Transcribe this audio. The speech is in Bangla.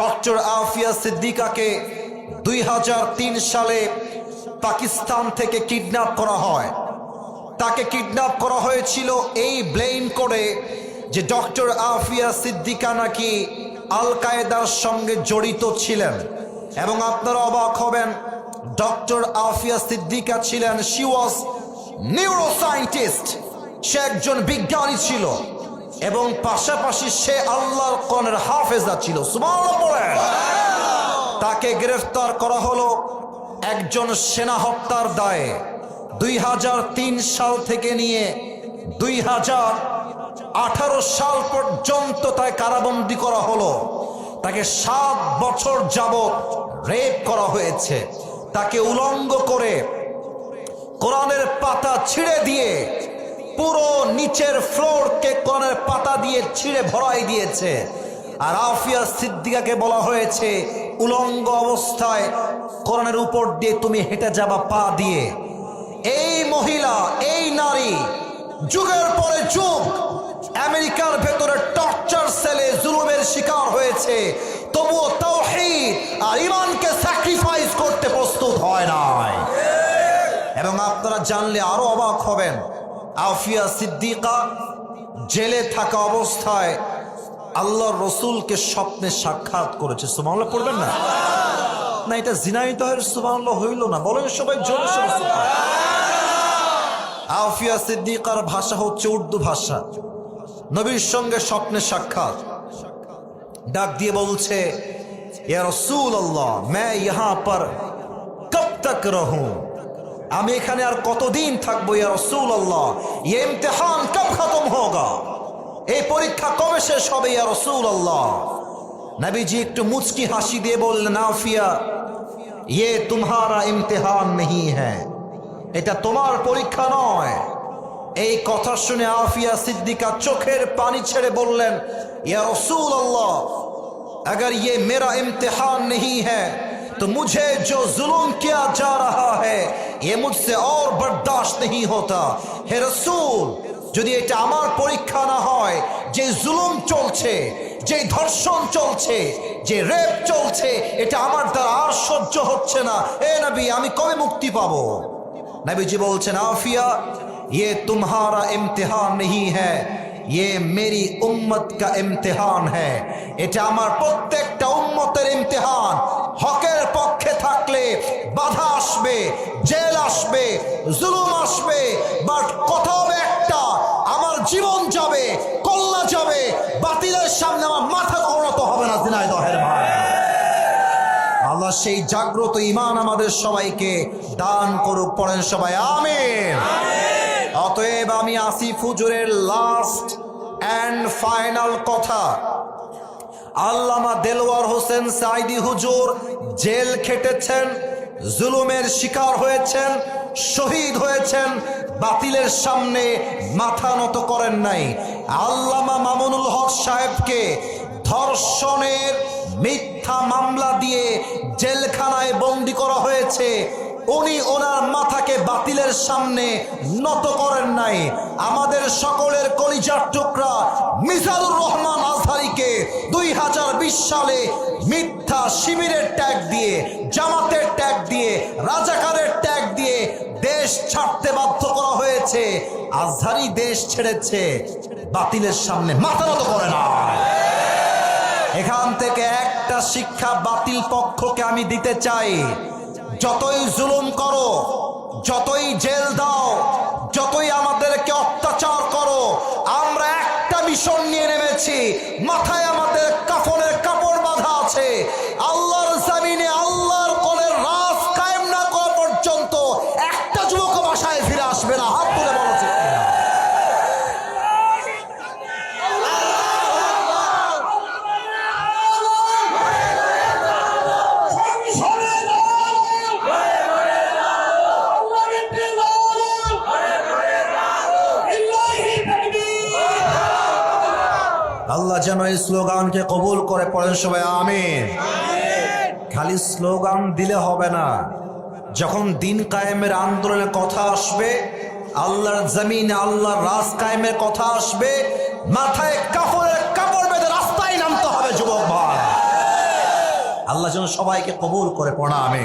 ডক্টর আফিয়া সিদ্দিকাকে 2003 সালে পাকিস্তান থেকে কিডন্যাপ করা হয়। তাকে কিডন্যাপ করা হয়েছিল এই ব্লেম করে যে ডক্টর আফিয়া সিদ্দিকা নাকি আল কায়েদার সঙ্গে জড়িত ছিলেন। এবং আপনারা অবাক হবেন, ডক্টর আফিয়া সিদ্দিকা ছিলেন, শি ওয়াজ নিউরোসায়েন্টিস্ট, সে একজন বিজ্ঞানী ছিল এবং পাশাপাশি সে আল্লাহর কোরআনের হাফেজা ছিল। সুবহানাল্লাহ পড়েন। তাকে গ্রেফতার করা হলো একজন সেনা হত্যার দায়ে। 2003 সাল থেকে নিয়ে 2018 সাল পর্যন্ত তাকে কারাবন্দী করা হলো। তাকে 7 বছর যাবত রেপ করা হয়েছে। তাকে উলঙ্গ করে কোরআনের পাতা ছিঁড়ে দিয়ে পুরো নিচের ফ্লোরকে কোরআনের পাতা দিয়ে ছিঁড়ে ভরাই দিয়েছে। আর আফিয়া সিদ্দিকাকে বলা হয়েছে উলঙ্গ অবস্থায় কোরআনের উপর দিয়ে তুমি হেঁটে যাবা পা দিয়ে। এই মহিলা, এই নারী যুগের পরে যুগ আমেরিকার ভেতরে টর্চার সেলে জুলুমের শিকার হয়েছে, তবুও তাওহীদ আর ঈমানকে স্যাক্রিফাইস করতে প্রস্তুত হয় নাই। এবং আপনারা জানলে আরো অবাক হবেন, আফিয়া সিদ্দিকা জেলে থাকা অবস্থায় আল্লাহর রসুলকে স্বপ্নে সাক্ষাৎ করেছে। সুবহানাল্লাহ পড়বেন না? না, এটা জিনাই তো সুবহানাল্লাহ হইল না, বলেন সবাই জোরে সোরে। আফিয়া সিদ্দিকার ভাষা হচ্ছে উর্দু ভাষা। নবীর সঙ্গে স্বপ্নে সাক্ষাৎ, ডাক দিয়ে বলছে, ইয়া রাসূলুল্লাহ मैं यहाँ पर कब तक रहूं, আমি এখানে আর কতদিন থাকবো ইয়া রাসূলুল্লাহ, ये इम्तिहान कब खत्म होगा, এই পরীক্ষা কবে শেষ হবে ইয়া রাসূলুল্লাহ। নবীজি একটু মুচকি হাসি দিয়ে বললেন, আফিয়া ये तुम्हारा इम्तिहान नहीं है, এটা তোমার পরীক্ষা নয়। এই কথা শুনে আফিয়া সিদ্দিকা চোখের পানি ছেড়ে বললেন, ইয়া রাসূলুল্লাহ अगर ये मेरा इम्तिहान नहीं है तो मुझे जो जुल्म किया जा रहा है ये मुझसे और बर्दाश्त नहीं होता। हे रसूल, যদি এটা আমার পরীক্ষা না হয়, যে জুলুম চলছে, যে ধর্ষণ চলছে, যে রেপ চলছে, এটা আমার দ্বারা আর সহ্য হচ্ছে না। এ নবী, আমি কবে মুক্তি পাবো? নবীজি বলছেন, আফিয়া ये तुम्हारा इम्तिहान नहीं है, ये मेरी उम्मत का इम्तिहान है, এটা আমার প্রত্যেকটা উম্মতের ইমতিহান। হকের পক্ষে থাকলে বাধা আসবে, জেল আসবে, জুলুম আসবে, বাট কথা হবে একটা, আমার জীবন যাবে, কল্লা যাবে, বাতিলের সামনে আমার মাথা কখনো হবে না। জিনাইদহের ভাই, আল্লাহ সেই জাগ্রত ঈমান আমাদের সবাইকে দান করুক। পড়েন সবাই আমিন। অতএব আমি আসিফ হুজুরের লাস্ট এন্ড ফাইনাল কথা, আল্লামা দেলওয়ার হোসেন সাইদি হুজুর জেল খেটেছেন, জুলুমের শিকার হয়েছেন, শহীদ হয়েছেন, বাতিলের সামনে মাথা নত করেন নাই। আল্লামা মামুনুল হক সাহেবকে ধর্ষণের মিথ্যা মামলা দিয়ে জেলখানায় বন্দী করা হয়েছে, উনি ওনার মাথাকে বাতিলের সামনে নত করেন নাই। আমাদের সকলের কলিজার টুকরা মিজানুর রহমান আজহারীকে 2020 সালে মিথ্যা শিবিরের ট্যাগ দিয়ে, জামাতের ট্যাগ দিয়ে, রাজাকারের ট্যাগ দিয়ে দেশ ছাড়তে বাধ্য করা হয়েছে। আজহারী দেশ ছেড়েছে, বাতিলের সামনে মাথা নত করে না। এখান থেকে একটা শিক্ষা বাতিল পক্ষকে আমি দিতে চাই, যতই জুলুম করো, যতই জেল দাও, যতই আমাদেরকে অত্যাচার করো, আমরা একটা মিশন নিয়ে নেমেছি, মাথায় আমাদের কাফনের কাপড় বাঁধা আছে। আল্লাহর জমিনে আল্লাহর কোরআনের রাজ কায়েম না করা পর্যন্ত একটা যুবক বাসায় ফিরে আসবে না। হাত তুলে বলো ঠিক কিনা? আল্লাহ যেন এই স্লোগানকে কবুল করে। পড়েন সবাই আমিন। খালি স্লোগান দিলে হবে না, যখন দিন কায়েমের আন্দোলনের কথা আসবে, আল্লাহর জমিনে আল্লাহর রাজ কায়েমের কথা আসবে, মাথায় কাপড়ের কাপড় বেঁধে রাস্তায় নামতে হবে যুবক ভাই। আল্লাহ যেন সবাইকে কবুল করে পড়া আমি।